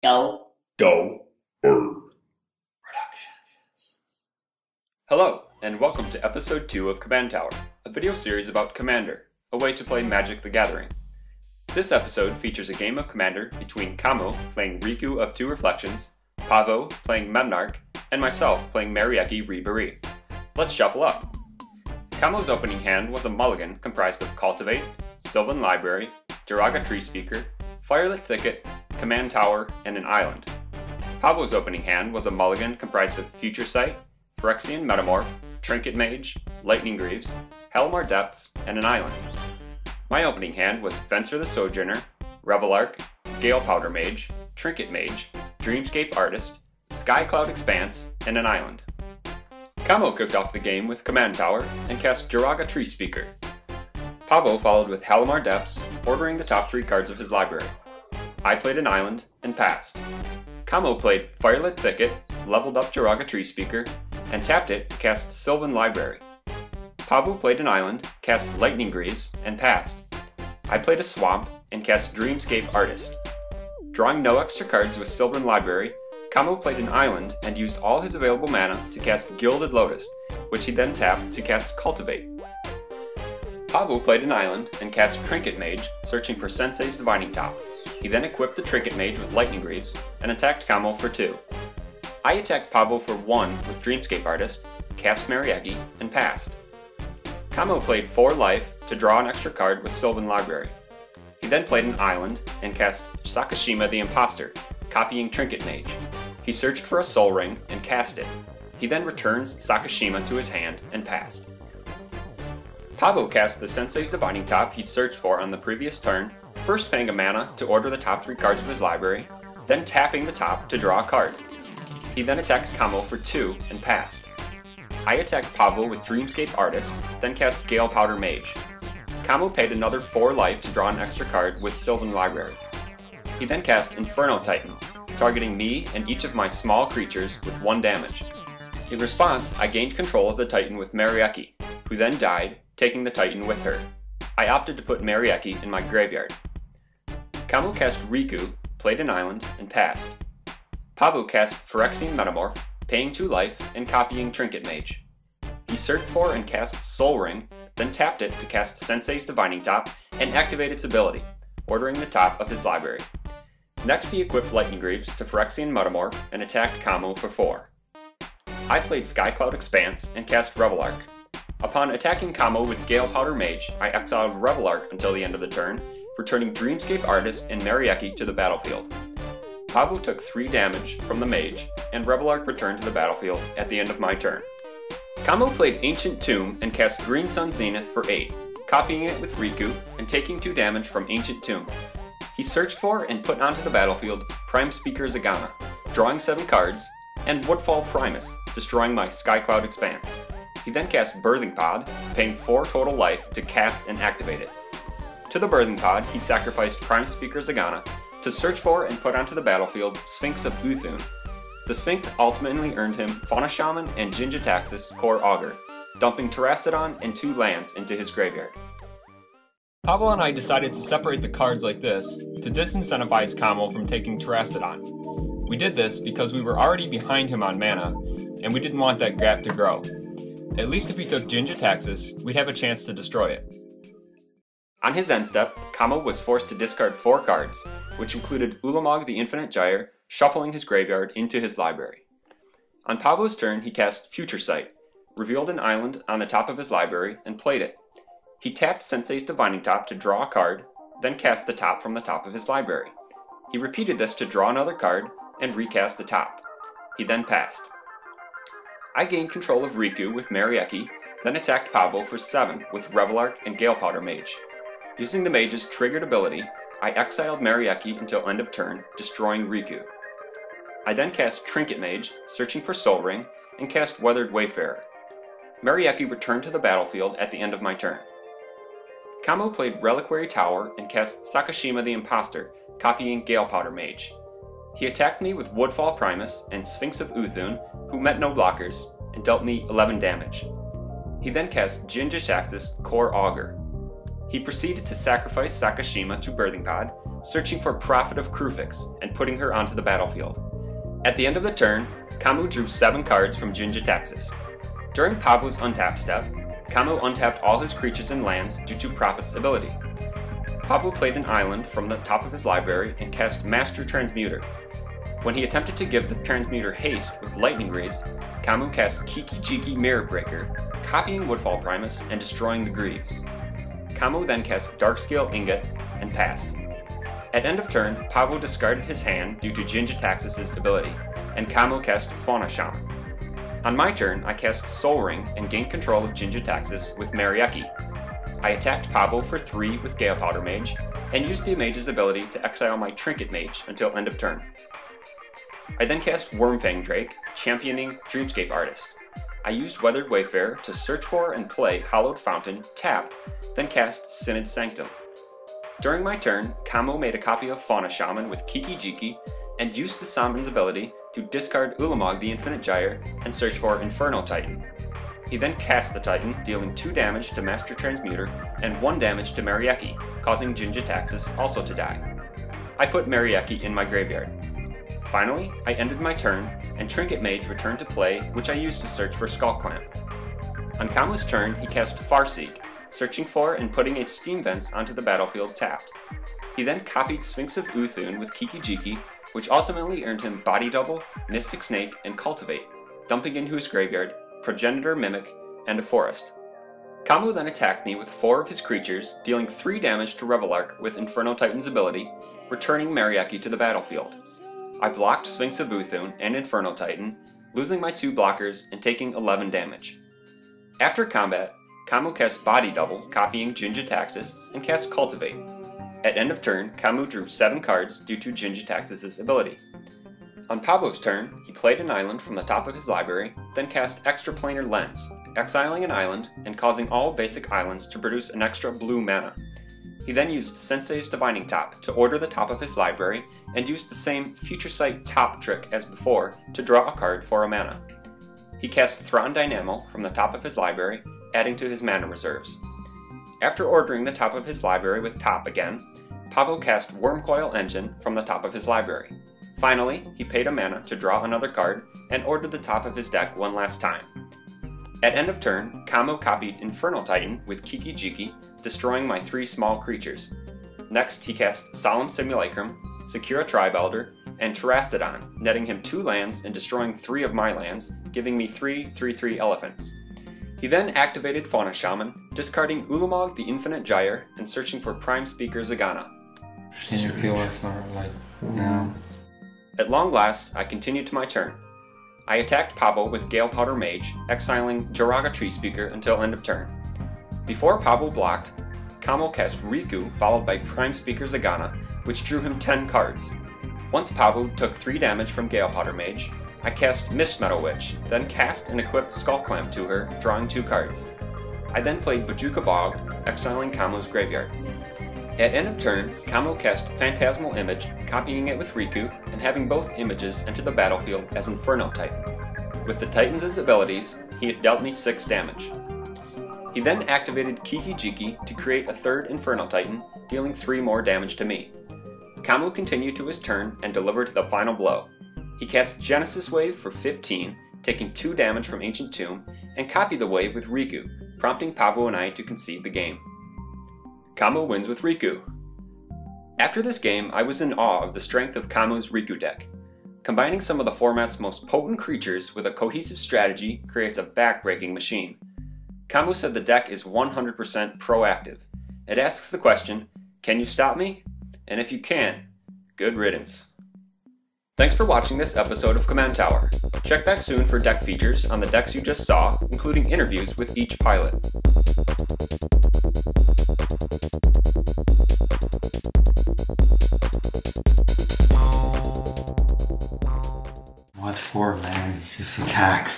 Go. Go. Bird. Hello, and welcome to episode 2 of Command Tower, a video series about Commander, a way to play Magic the Gathering. This episode features a game of Commander between Kamil playing Riku of Two Reflections, Paweł playing Memnarch, and myself playing Merieke Ri Berit. Let's shuffle up. Kamil's opening hand was a mulligan comprised of Cultivate, Sylvan Library, Jiraga Treespeaker, Firelit Thicket, Command Tower, and an island. Paweł's opening hand was a mulligan comprised of Future Sight, Phyrexian Metamorph, Trinket Mage, Lightning Greaves, Halimar Depths, and an island. My opening hand was Fencer the Sojourner, Revelark, Gale Powder Mage, Trinket Mage, Dreamscape Artist, Skycloud Expanse, and an island. Kamil kicked off the game with Command Tower and cast Jiraga Treespeaker. Paweł followed with Halimar Depths, ordering the top 3 cards of his library. I played an island and passed. Kamil played Firelit Thicket, leveled up Jiraga Treespeaker, and tapped it to cast Sylvan Library. Paweł played an island, cast Lightning Greaves, and passed. I played a swamp and cast Dreamscape Artist. Drawing no extra cards with Sylvan Library, Kamil played an island and used all his available mana to cast Gilded Lotus, which he then tapped to cast Cultivate. Paweł played an island and cast Trinket Mage, searching for Sensei's Divining Top. He then equipped the Trinket Mage with Lightning Greaves and attacked Kamil for 2. I attacked Paweł for 1 with Dreamscape Artist, cast Merieke, and passed. Kamil played 4 life to draw an extra card with Sylvan Library. He then played an island and cast Sakashima the Imposter, copying Trinket Mage. He searched for a Soul Ring and cast it. He then returns Sakashima to his hand and passed. Paweł cast the Sensei's Divining Top he'd searched for on the previous turn, first paying a mana to order the top 3 cards of his library, then tapping the top to draw a card. He then attacked Kamil for 2 and passed. I attacked Paweł with Dreamscape Artist, then cast Gale Powder Mage. Kamil paid another 4 life to draw an extra card with Sylvan Library. He then cast Inferno Titan, targeting me and each of my small creatures with 1 damage. In response, I gained control of the Titan with Merieke, who then died, taking the Titan with her. I opted to put Merieke in my graveyard. Kamil cast Riku, played an island, and passed. Paweł cast Phyrexian Metamorph, paying 2 life and copying Trinket Mage. He searched for and cast Soul Ring, then tapped it to cast Sensei's Divining Top and activate its ability, ordering the top of his library. Next he equipped Lightning Greaves to Phyrexian Metamorph and attacked Kamil for 4. I played Skycloud Expanse and cast Revelark. Upon attacking Kamil with Gale Powder Mage, I exiled Revelark until the end of the turn, returning Dreamscape Artist and Merieke to the battlefield. Paweł took 3 damage from the Mage, and Revelark returned to the battlefield at the end of my turn. Kamil played Ancient Tomb and cast Green Sun Zenith for 8, copying it with Riku and taking 2 damage from Ancient Tomb. He searched for and put onto the battlefield Prime Speaker Zagana, drawing 7 cards, and Woodfall Primus, destroying my Skycloud Expanse. He then cast Birthing Pod, paying 4 total life to cast and activate it. To the Birthing Pod, he sacrificed Prime Speaker Zagana to search for and put onto the battlefield Sphinx of Uthun. The Sphinx ultimately earned him Fauna Shaman and Jin-Gitaxias Core Augur, dumping Terastodon and 2 lands into his graveyard. Paweł and I decided to separate the cards like this to disincentivize Kamil from taking Terastodon. We did this because we were already behind him on mana, and we didn't want that gap to grow. At least if he took Jin-Gitaxias, we'd have a chance to destroy it. On his end step, Kamil was forced to discard 4 cards, which included Ulamog the Infinite Gyre, shuffling his graveyard into his library. On Paweł's turn, he cast Future Sight, revealed an island on the top of his library, and played it. He tapped Sensei's Divining Top to draw a card, then cast the top from the top of his library. He repeated this to draw another card, and recast the top. He then passed. I gained control of Riku with Merieke, then attacked Paweł for 7 with Revelark and Gale Powder Mage. Using the Mage's triggered ability, I exiled Merieke until end of turn, destroying Riku. I then cast Trinket Mage, searching for Soul Ring, and cast Weathered Wayfarer. Merieke returned to the battlefield at the end of my turn. Kamil played Reliquary Tower and cast Sakashima the Imposter, copying Gale Powder Mage. He attacked me with Woodfall Primus and Sphinx of Uthun, who met no blockers, and dealt me 11 damage. He then cast Jin-Gitaxias Core Augur. He proceeded to sacrifice Sakashima to Birthing Pod, searching for Prophet of Krufix and putting her onto the battlefield. At the end of the turn, Kamil drew 7 cards from Jin-Jitaxis. During Paweł's untap step, Kamil untapped all his creatures and lands due to Prophet's ability. Paweł played an island from the top of his library and cast Master Transmuter. When he attempted to give the Transmuter haste with Lightning Greaves, Kamil cast Kiki-Jiki Mirror Breaker, copying Woodfall Primus and destroying the Greaves. Kamil then cast Darkscale Ingot and passed. At end of turn, Paweł discarded his hand due to Jin-Jitaxis' ability, and Kamil cast Fauna Shaman. On my turn, I cast Soul Ring and gained control of Jin-Jitaxis with Merieke. I attacked Paweł for 3 with Gale Powder Mage, and used the mage's ability to exile my Trinket Mage until end of turn. I then cast Wormfang Drake, championing Dreamscape Artist. I used Weathered Wayfarer to search for and play Hallowed Fountain, tapped, then cast Synod Sanctum. During my turn, Kamil made a copy of Fauna Shaman with Kiki-Jiki, and used the Shaman's ability to discard Ulamog the Infinite Gyre and search for Infernal Titan. He then cast the Titan, dealing 2 damage to Master Transmuter and 1 damage to Merieke, causing Jin-Jitaxis also to die. I put Merieke in my graveyard. Finally, I ended my turn, and Trinket Mage returned to play, which I used to search for Skull Clamp. On Kamil's turn, he cast Farseek, searching for and putting a Steam Vents onto the battlefield tapped. He then copied Sphinx of Uthun with Kiki-Jiki, which ultimately earned him Body Double, Mystic Snake, and Cultivate, dumping into his graveyard Progenitor Mimic and a Forest. Kamil then attacked me with 4 of his creatures, dealing 3 damage to Revelark with Infernal Titan's ability, returning Merieke to the battlefield. I blocked Sphinx of Uthun and Infernal Titan, losing my 2 blockers and taking 11 damage. After combat, Kamil cast Body Double, copying Jin-Jitaxis, and cast Cultivate. At end of turn, Kamil drew 7 cards due to Jin-Jitaxis' ability. On Paweł's turn, he played an island from the top of his library, then cast Extraplanar Lens, exiling an island and causing all basic islands to produce an extra blue mana. He then used Sensei's Divining Top to order the top of his library and used the same Future Sight Top trick as before to draw a card for a mana. He cast Thrawn Dynamo from the top of his library, adding to his mana reserves. After ordering the top of his library with Top again, Paweł cast Wormcoil Engine from the top of his library. Finally, he paid a mana to draw another card and ordered the top of his deck one last time. At end of turn, Kamil copied Infernal Titan with Kiki-Jiki, destroying my 3 small creatures. Next, he cast Solemn Simulacrum, Secura Tribe Elder, and Terastodon, netting him 2 lands and destroying 3 of my lands, giving me 3 3/3 elephants. He then activated Fauna Shaman, discarding Ulamog the Infinite Gyre and searching for Prime Speaker Zagana. Can you feel us more like now? At long last, I continued to my turn. I attacked Paweł with Gale Powder Mage, exiling Joraga Tree Speaker until end of turn. Before Paweł blocked, Kamil cast Riku followed by Prime Speaker Zagana, which drew him 10 cards. Once Paweł took 3 damage from Gale Powder Mage, I cast Mist Metal Witch, then cast and equipped Skull Clamp to her, drawing 2 cards. I then played Bojuka Bog, exiling Kamil's graveyard. At end of turn, Kamil cast Phantasmal Image, copying it with Riku, and having both images enter the battlefield as Infernal Titan. With the Titan's abilities, he had dealt me 6 damage. He then activated Kiki-Jiki to create a 3rd Infernal Titan, dealing 3 more damage to me. Kamil continued to his turn and delivered the final blow. He cast Genesis Wave for 15, taking 2 damage from Ancient Tomb, and copied the wave with Riku, prompting Paweł and I to concede the game. Kamil wins with Riku. After this game, I was in awe of the strength of Kamil's Riku deck. Combining some of the format's most potent creatures with a cohesive strategy creates a back-breaking machine. Kamil said the deck is 100% proactive. It asks the question, can you stop me? And if you can't, good riddance. Thanks for watching this episode of Command Tower. Check back soon for deck features on the decks you just saw, including interviews with each pilot. What for, man? Just attack.